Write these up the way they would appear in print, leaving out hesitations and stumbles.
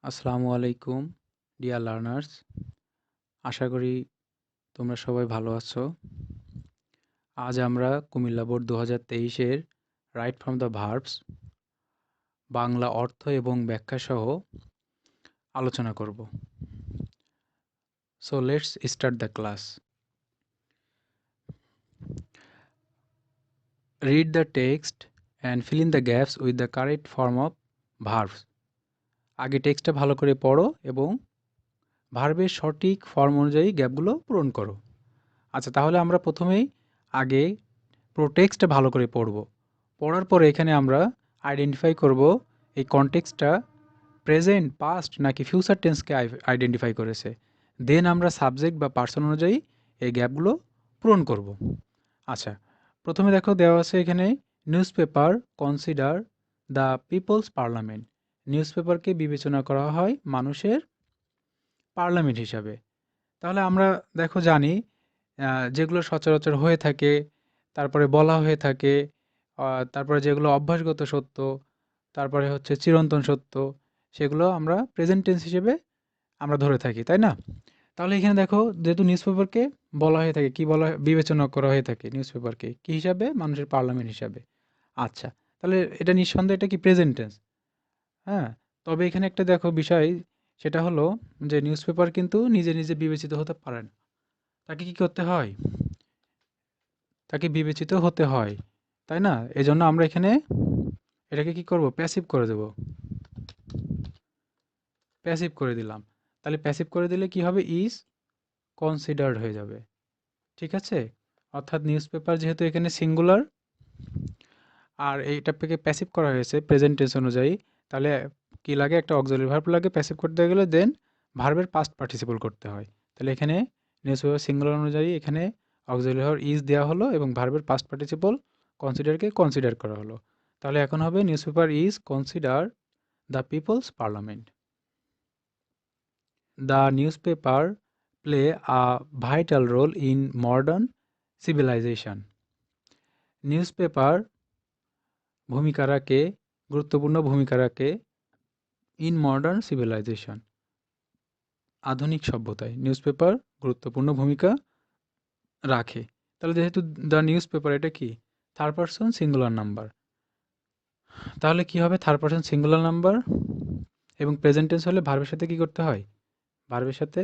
আসসালামু আলাইকুম dear learners. আশা করি তোমরা সবাই ভালো আছো। আজ আমরা কুমিল্লা বোর্ড 2023-এর right from the verbs Bangla অর্থ এবং ব্যাখ্যা সহ আলোচনা করব। So let's start the class. Read the text and fill in the gaps with the correct form of verbs. আগে টেক্সটটা ভালো করে পড়ো এবং ভার্বের সঠিক ফর্ম অনুযায়ী গ্যাপগুলো পূরণ করো। আচ্ছা, তাহলে আমরা প্রথমেই আগে পুরো টেক্সটটা ভালো করে পড়ব। পড়ার পরে এখানে আমরা আইডেন্টিফাই করব এই কনটেক্সটটা প্রেজেন্ট, পাস্ট নাকি ফিউচার টেন্সকে আইডেন্টিফাই করেছে। দেন আমরা সাবজেক্ট বা পার্সন অনুযায়ী এই গ্যাপগুলো পূরণ করব। আচ্ছা, প্রথমে দেখো দেওয়া আছে এখানে newspaper consider the people's parliament. নিউজ পেপারকে বিবেচনা করা হয় মানুষের পার্লামেন্ট হিসাবে। তাহলে আমরা দেখো জানি যেগুলো সচরাচর হয়ে থাকে, তারপরে বলা হয়ে থাকে, তারপরে যেগুলো অভ্যাসগত সত্য, তারপরে হচ্ছে চিরন্তন সত্য, সেগুলো আমরা প্রেজেন্ট টেন্স হিসেবে আমরা ধরে থাকি, তাই না? তাহলে এখানে দেখো যেহেতু নিউজ পেপারকে বলা হয়ে থাকে, কি বলা বিবেচনা করা হয়ে থাকে নিউজ পেপারকে কি হিসাবে? মানুষের পার্লামেন্ট হিসাবে। আচ্ছা, তাহলে এটা নিঃসন্দেহে এটা কি প্রেজেন্ট টেন্স। হ্যাঁ, তবে এখানে একটা দেখো বিষয়, সেটা হলো যে নিউজ পেপার কিন্তু নিজে নিজে বিবেচিত হতে পারে না। তাকে কি করতে হয়? তাকে বিবেচিত হতে হয়, তাই না? এজন্য আমরা এখানে এটাকে কি করব? প্যাসিভ করে দেব। প্যাসিভ করে দিলাম। তাহলে প্যাসিভ করে দিলে কি হবে? ইজ কনসিডার্ড হয়ে যাবে। ঠিক আছে? অর্থাৎ নিউজপেপার যেহেতু এখানে সিঙ্গুলার আর এইটাকে প্যাসিভ করা হয়েছে প্রেজেন্ট টেন্স অনুযায়ী, তাহলে কি লাগে? একটা অক্সিলারি ভার্ব লাগে প্যাসিভ করতে গেলে, দেন ভার্বের পাস্ট পার্টিসিপল করতে হয়। তাহলে এখানে নিউজপেপার সিঙ্গুলার অনুযায়ী এখানে অক্সিলারি ভার্ব ইজ দেওয়া হলো এবং ভার্বের পাস্ট পার্টিসিপল কনসিডারকে কনসিডার করা হলো। তাহলে এখন হবে newspaper is consider the people's parliament. The newspaper play a vital role in modern civilization. Newspaper ভূমিকা রাখে, গুরুত্বপূর্ণ ভূমিকা রাখে ইন মডার্ন সিভিলাইজেশন, আধুনিক সভ্যতায় নিউজপেপার গুরুত্বপূর্ণ ভূমিকা রাখে। তাহলে যেহেতু দ্য নিউজপেপার এটা কি? থার্ড পারসন সিঙ্গুলার নাম্বার, তাহলে কি হবে? থার্ড পারসন সিঙ্গুলার নাম্বার এবং প্রেজেন্ট টেন্স হলে ভার্বের সাথে কি করতে হয়? ভার্বের সাথে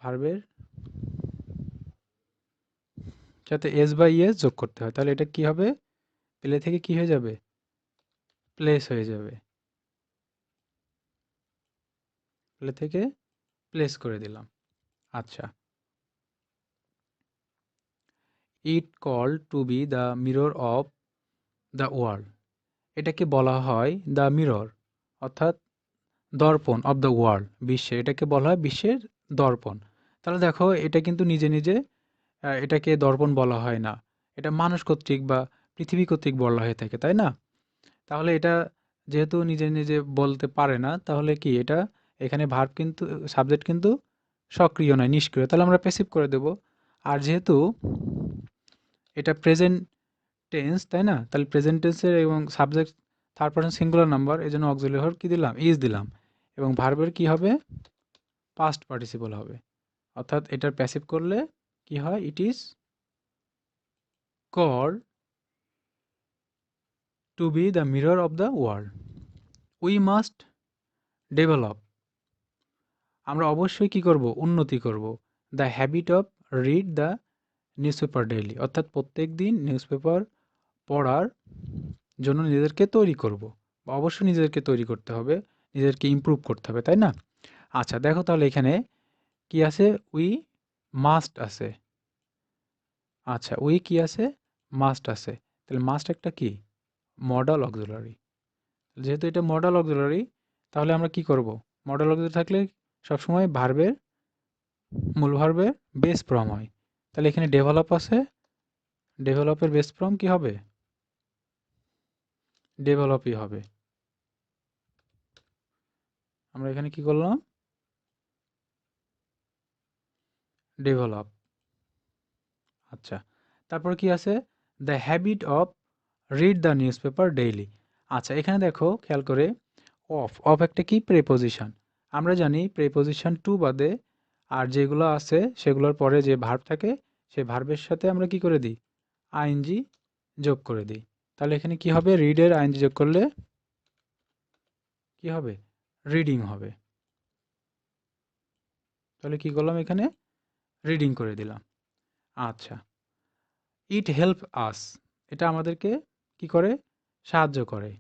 ভার্বের সাথে এস বা ইএস যোগ করতে হয়। তাহলে এটা কি হবে? প্লে থেকে কি হয়ে যাবে? প্লেস হয়ে যাবে। প্লে থেকে প্লেস করে দিলাম। আচ্ছা, it call to be the mirror of the world. এটাকে বলা হয় দ্য মিরর, অর্থাৎ দর্পণ অফ দ্য ওয়ার্ল্ড, বিশ্বের। এটাকে বলা হয় বিশ্বের দর্পণ। তাহলে দেখো এটা কিন্তু নিজে নিজে এটাকে দর্পণ বলা হয় না, এটা মানুষ কর্তৃক বা পৃথিবী কর্তৃক বলা হয়ে থাকে, তাই না? তাহলে এটা যেহেতু নিজে নিজে বলতে পারে না, তাহলে কি এটা এখানে ভার্ব কিন্তু, সাবজেক্ট কিন্তু সক্রিয় নয়, নিষ্ক্রিয়। তাহলে আমরা প্যাসিভ করে দেব। আর যেহেতু এটা প্রেজেন্ট টেন্স, তাই না? তাহলে প্রেজেন্ট টেন্সের এবং subject third person singular number, এই জন্য অক্সিলারি ভার্ব কি দিলাম? ইজ দিলাম। এবং ভার্বের কি হবে? পাস্ট পার্টিসিপল হবে। অর্থাৎ এটার প্যাসিভ করলে কি হয়? It is called to be the mirror of the world. We must develop, আমরা অবশ্যই কি করব? উন্নতি করব। The habit of read the newspaper daily, অর্থাৎ প্রত্যেক দিন নিউজপেপার পড়ার জন্য নিজেদেরকে তৈরি করব। বা অবশ্যই নিজেদেরকে তৈরি করতে হবে, নিজেদেরকে ইমপ্রুভ করতে হবে, তাই না? আচ্ছা, দেখো তাহলে এখানে কি আছে? উই মাস্ট আছে। আচ্ছা, উই কি আছে? মাস্ট আছে। তাহলে মাস্ট একটা কি? Modal auxiliary. যেহেতু এটা মডাল অক্সিলারি, তাহলে আমরা কি করব? মডাল অক্সিলারি থাকলে সবসময় ভার্বের মূল ভার্বের বেস ফর্ম হয়। তাহলে এখানে ডেভেলপ আছে, ডেভেলপের বেস ফর্ম কি হবে? ডেভেলপই হবে। আমরা এখানে কি করলাম? ডেভেলপ। আচ্ছা, তারপর কি আছে? The habit of read the news paper daily. আচ্ছা, এখানে দেখো খেয়াল করে, অফ একটা কি প্রেপোজিশন। আমরা জানি প্রেপোজিশন টু বাদে আর যেগুলো আছে সেগুলোর পরে যে ভার্ব থাকে সেই ভার্বের সাথে আমরা কি করে দিই, আইএনজি যোগ করে দিই। তাহলে এখানে কি হবে, রিডের আইএনজি যোগ করলে কি হবে, রিডিং হবে। তাহলে কি করলাম, এখানে রিডিং করে দিলাম। আচ্ছা, ইট হেল্প আস, এটা আমাদেরকে কি করে, সাহায্য করে।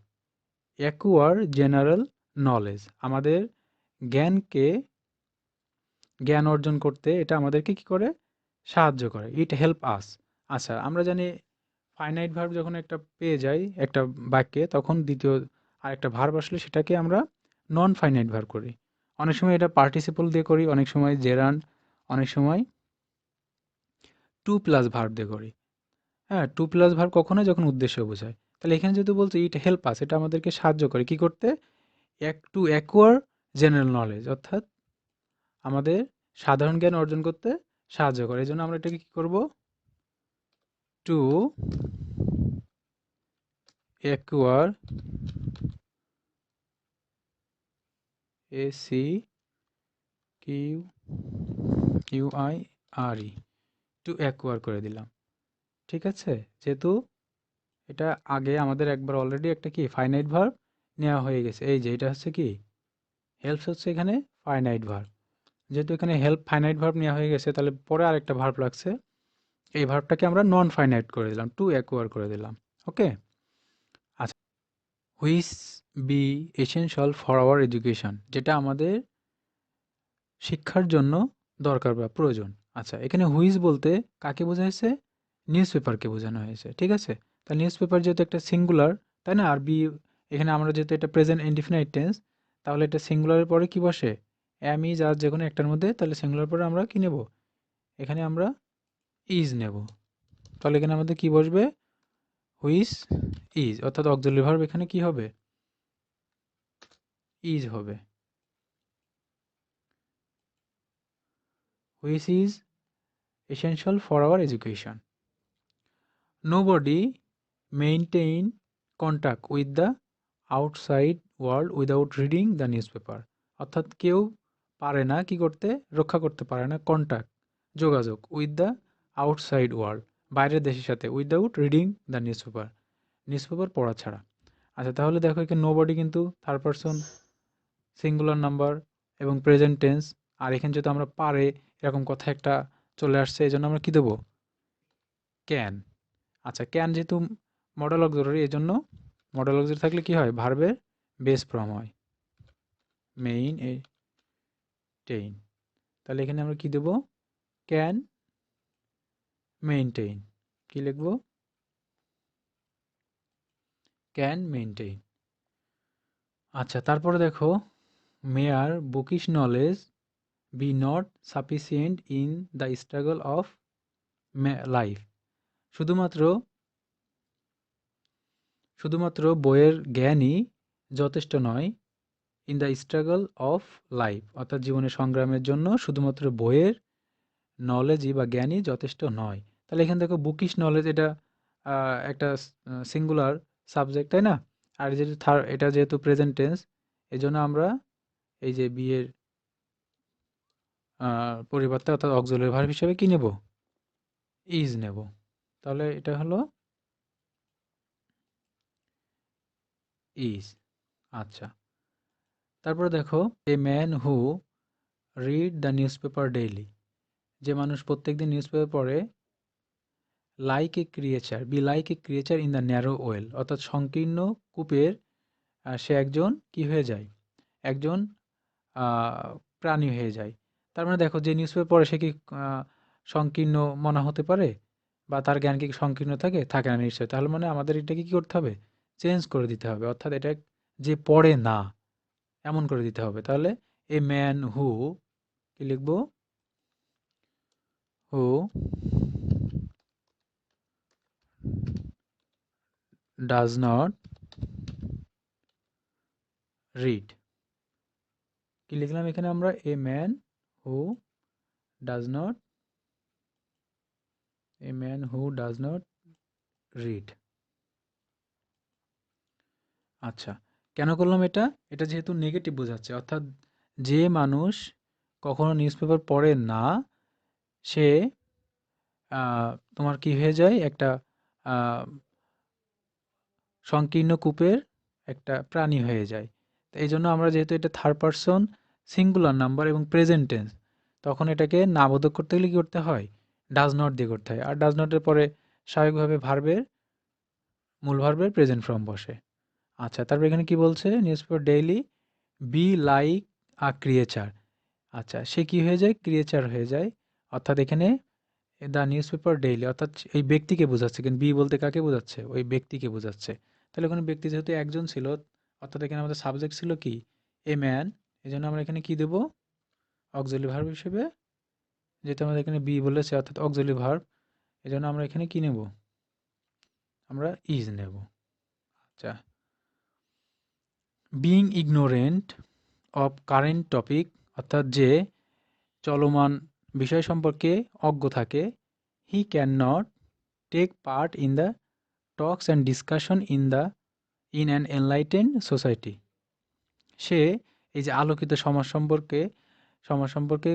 অ্যাকুয়ার জেনারেল নলেজ, আমাদের জ্ঞানকে জ্ঞান অর্জন করতে এটা আমাদেরকে কি করে, সাহায্য করে। It help us. আচ্ছা, আমরা জানি ফাইনাইট ভার্ব যখন একটা পেয়ে যাই একটা বাক্যে, তখন দ্বিতীয় আরেকটা ভার্ব আসলে সেটাকে আমরা নন ফাইনাইট ভার্ব করি। অনেক সময় এটা পার্টিসিপল দিয়ে করি, অনেক সময় জেরান্ড, অনেক সময় টু প্লাস ভার্ব দিয়ে করি। হ্যাঁ, টু প্লাস ভার্ব কখন হয়, যখন উদ্দেশ্য বোঝায়। তাহলে এখানে যেহেতু বলছে ইট হেল্প আস, এটা আমাদেরকে সাহায্য করে কি করতে, টু অ্যাকোয়ার জেনারেল নলেজ, অর্থাৎ আমাদের সাধারণ জ্ঞান অর্জন করতে সাহায্য করে। এই জন্য আমরা এটাকে কি করব, to acquire, A C Q U I R E, to acquire করে দিলাম। ঠিক আছে, যেহেতু এটা আগে আমাদের একবার অলরেডি একটা কি ফাইনাইট ভার্ব নেওয়া হয়ে গেছে। এই যে এটা হচ্ছে কি হেল্পস, হচ্ছে এখানে ফাইনাইট ভার্ব। যেহেতু এখানে হেল্প ফাইনাইট ভার্ব নেওয়া হয়ে গেছে, তাহলে পরে আরেকটা ভার্ব লাগছে। এই ভার্বটাকে আমরা নন ফাইনাইট করে দিলাম, টু অ্যাকোয়ার করে দিলাম। ওকে। আচ্ছা, which be essential for our education, যেটা আমাদের শিক্ষার জন্য দরকার বা প্রয়োজন। আচ্ছা, এখানে হুইচ বলতে কাকে বোঝাইছে, নিউজ পেপারকে বোঝানো হয়েছে। ঠিক আছে, তা নিউজ পেপার যেহেতু একটা সিঙ্গুলার, তাই না, আর বি এখানে আমরা যেহেতু এটা প্রেজেন্ট ইনডিফিনাইট টেন্স, তাহলে এটা সিঙ্গুলারের পরে কি বসে, এম ইজ আর যে কোনো একটার মধ্যে, তাহলে সিঙ্গুলার পরে আমরা কি নেব, এখানে আমরা ইজ নেব। তাহলে এখানে আমাদের কি বসবে, হুইচ ইজ, অর্থাৎ অক্সিলারি ভার্ব এখানে কি হবে, ইজ হবে। Which is essential for our education. Nobody maintain contact with the outside world without reading the newspaper. অর্থাৎ কেউ পারে না কি করতে, রক্ষা করতে পারে না কন্ট্যাক্ট, যোগাযোগ, উইথ দ্য আউটসাইড ওয়ার্ল্ড, বাইরের দেশের সাথে, without reading the newspaper, newspaper পড়া ছাড়া। আচ্ছা, তাহলে দেখো এখানে নোবডি কিন্তু থার্ড পারসন সিঙ্গুলার নাম্বার এবং প্রেজেন্ট টেন্স, আর এখানে যেহেতু আমরা পারে এরকম কথা একটা চলে আসছে, এই জন্য আমরা কি দেবো, ক্যান। আচ্ছা, ক্যান যেহেতু মডেল অক্সিলারি, এই জন্য মডেল অক্সিলারি থাকলে কি হয়, ভার্বের বেস ফর্ম হয়, মেইন এ টেইন। তাহলে এখানে আমরা কি দেব, ক্যান মেইনটেইন। কি লিখবো, ক্যান মেইনটেইন। আচ্ছা, তারপরে দেখো, mere bookish knowledge be not sufficient in the struggle of life, শুধুমাত্র শুধুমাত্র বইয়ের জ্ঞানই যথেষ্ট নয়, in the struggle of life, অর্থাৎ জীবনের সংগ্রামের জন্য শুধুমাত্র বইয়ের নলেজই বা জ্ঞানই যথেষ্ট নয়। তাহলে এখানে দেখো বুকিশ নলেজ, এটা একটা সিঙ্গুলার সাবজেক্ট, তাই না, আর যেহেতু এটা যেহেতু প্রেজেন্ট টেন্স, এই জন্য আমরা এই যে বিয়ের পরিবর্তে অর্থাৎ অক্সিলারি ভার্ব হিসেবে কি নেব, ইজ নেব। তাহলে এটা হলো ইজ। আচ্ছা, তারপরে দেখো, a man who read the news paper daily, যে মানুষ প্রত্যেকদিন নিউজ পেপার পড়ে, like a creature, be like a creature in the narrow well, অর্থাৎ সংকীর্ণ কূপের সে একজন কি হয়ে যায়, একজন প্রাণী হয়ে যায়। তার মানে দেখো, যে নিউজ পেপার পড়ে সে কি সংকীর্ণ মনা হতে পারে, বা তার জ্ঞান কি সংকীর্ণ থাকে, থাকে না নিশ্চয়ই। তাহলে মানে আমাদের এটাকে কি করতে হবে, চেঞ্জ করে দিতে হবে, অর্থাৎ এটা যে পড়ে না এমন করে দিতে হবে। তাহলে এ ম্যান হু, কি লিখবো, হু ডাজ নট রিড, কি লিখলাম এখানে আমরা, a man who does not, a man who does not read. আচ্ছা, কেন করলাম এটা? এটা যেহেতু নেগেটিভ বোঝাচ্ছে, অর্থাৎ যে মানুষ কখনো নিউজ পেপার পড়ে না, সে তোমার কি হয়ে যায়, একটা আ সংকীর্ণ কূপের একটা প্রাণী হয়ে যায়। তো এইজন্য আমরা যেহেতু এটা থার্ড পারসন সিঙ্গুলার নাম্বার এবং প্রেজেন্ট টেন্স, তখন এটাকে নাবোধক করতে গেলে কি করতে হয়? ডাজ নট দিয়ে করতে হয়। আর ডাজ নটের পরে স্বাভাবিকভাবে মূল ভার্বের প্রেজেন্ট ফর্ম বসে। আচ্ছা, তারপর এখানে কি বলছে? Newspaper daily be like a creature. আচ্ছা, সে কি হয়ে যায়? ক্রিয়েচার হয়ে যায়। অর্থাৎ এখানে দ্য নিউজপেপার ডেইলি অর্থাৎ এই ব্যক্তিকে বোঝাচ্ছে। কিন্তু বি বলতে কাকে বোঝাচ্ছে? ওই ব্যক্তিকে বোঝাচ্ছে। তাহলে ওখানে ব্যক্তি যেহেতু একজন ছিল, অর্থাৎ এখানে আমাদের সাবজেক্ট ছিল কি? A man. এজন্য আমরা এখানে কি দেব? অক্সিলারি ভার্ব হিসেবে, যেহেতু আমাদের এখানে বি বলেছে অর্থাৎ অক্সিলারি ভার্ব, এজন্য আমরা এখানে কি নেব? আমরা ইজ নেব। আচ্ছা, being ignorant of current topic, অর্থাৎ যে চলমান বিষয় সম্পর্কে অজ্ঞ থাকে, he can not take part in the talks and discussion in an enlightened society. সে এই যে আলোকিত সমাজ সম্পর্কে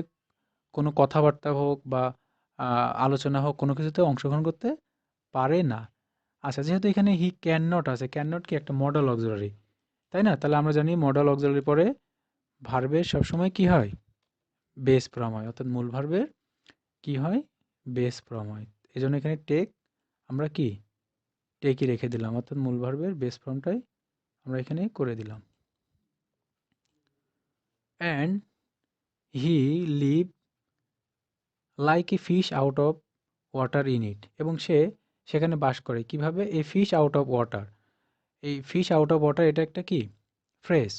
কোনো কথাবার্তা হোক বা আলোচনা হোক, কোনো কিছুতে অংশগ্রহণ করতে পারে না। আচ্ছা, যেহেতু এখানে হি ক্যান নট আছে, ক্যান নট কি একটা মডেল অক্সিলারি, তাই না? তাহলে আমরা জানি মডেল অক্সিলারি পরে ভার্বের সবসময় কি হয়? বেস ফর্ম হয়, অর্থাৎ মূল ভার্বের কি হয়? বেস ফর্ম হয়। এজন্য এখানে টেক আমরা কি টেকই রেখে দিলাম, অর্থাৎ মূল ভার্বের বেস ফর্মটাই আমরা এখানে করে দিলাম। And he live like a fish out of water in it, এবং সে সেখানে বাস করে কিভাবে? A fish out of water. এই ফিশ আউট অফ ওয়াটার এটা একটা কি ফ্রেজ,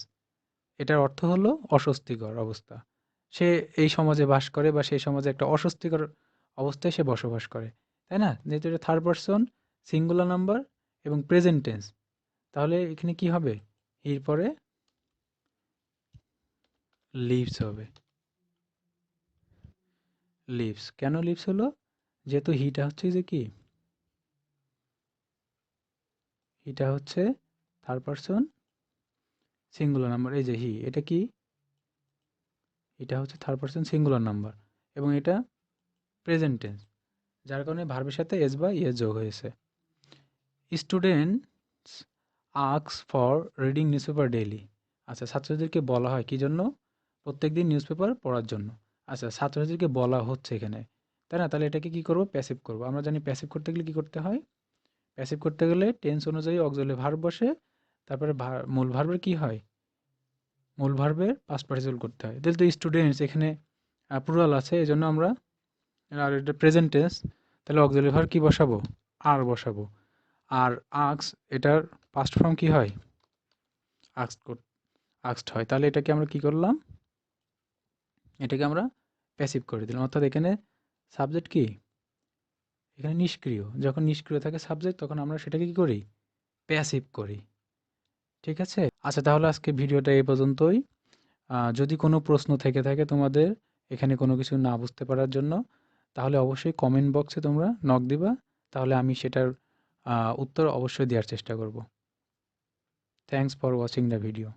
এটার অর্থ হলো অস্বস্তিকর অবস্থা। সে এই সমাজে বাস করে বা সেই সমাজে একটা অস্বস্তিকর অবস্থায় সে বসবাস করে, তাই না? যেহেতু এটা থার্ড পারসন সিঙ্গুলার নাম্বার এবং প্রেজেন্ট টেন্স, তাহলে এখানে কি হবে? এর পরে লিভস হবে। লিভস কেন লিভস হলো? যেহেতু হিটা হচ্ছে যে কি, হিটা হচ্ছে থার্ড পারসন সিঙ্গুলার নাম্বার। এই যে হি, এটা কি? এটা হচ্ছে থার্ড পারসন সিঙ্গুলার নাম্বার এবং এটা প্রেজেন্ট টেন্স, যার কারণে ভার্বের সাথে এস বা ইয়েস যোগ হয়েছে। Students ask for reading newspaper daily. আচ্ছা, ছাত্রছাত্রীদেরকে বলা হয় কি জন্য? প্রত্যেকদিন নিউজপেপার পড়ার জন্য। আচ্ছা, ছাত্রছাত্রীদেরকে বলা হচ্ছে এখানে, তাই না? তাহলে এটাকে কি করব? প্যাসিভ করব। আমরা জানি প্যাসিভ করতে গেলে কি করতে হয়? প্যাসিভ করতে গেলে টেন্স অনুযায়ী অক্সিলারি ভার্ব বসে, তারপরে মূল ভার্বের কি হয়? মূল ভার্বের পাস্ট পার্টিসিপল করতে হয়। তাহলে তো স্টুডেন্টস এখানে প্লুরাল আছে, এজন্য আমরা, আর এটা প্রেজেন্ট টেন্স, তাহলে অক্সিলারি ভার্ব কি বসাবো? আর বসাবো। আর আক্স, এটার পাস্ট ফর্ম কি হয়? আক্সড হয়। তাহলে এটাকে আমরা কি করলাম? এটাকে আমরা প্যাসিভ করে দিলাম। অর্থাৎ এখানে সাবজেক্ট কি? এখানে নিষ্ক্রিয়। যখন নিষ্ক্রিয় থাকে সাবজেক্ট, তখন আমরা সেটাকে কি করি? প্যাসিভ করি। ঠিক আছে? আচ্ছা, তাহলে আজকে ভিডিওটা এই পর্যন্তই। যদি কোনো প্রশ্ন থেকে থাকে তোমাদের এখানে কোনো কিছু না বুঝতে পারার জন্য, তাহলে অবশ্যই কমেন্ট বক্সে তোমরা নক দিবা। তাহলে আমি সেটার উত্তর অবশ্যই দেওয়ার চেষ্টা করব। Thanks for watching the video.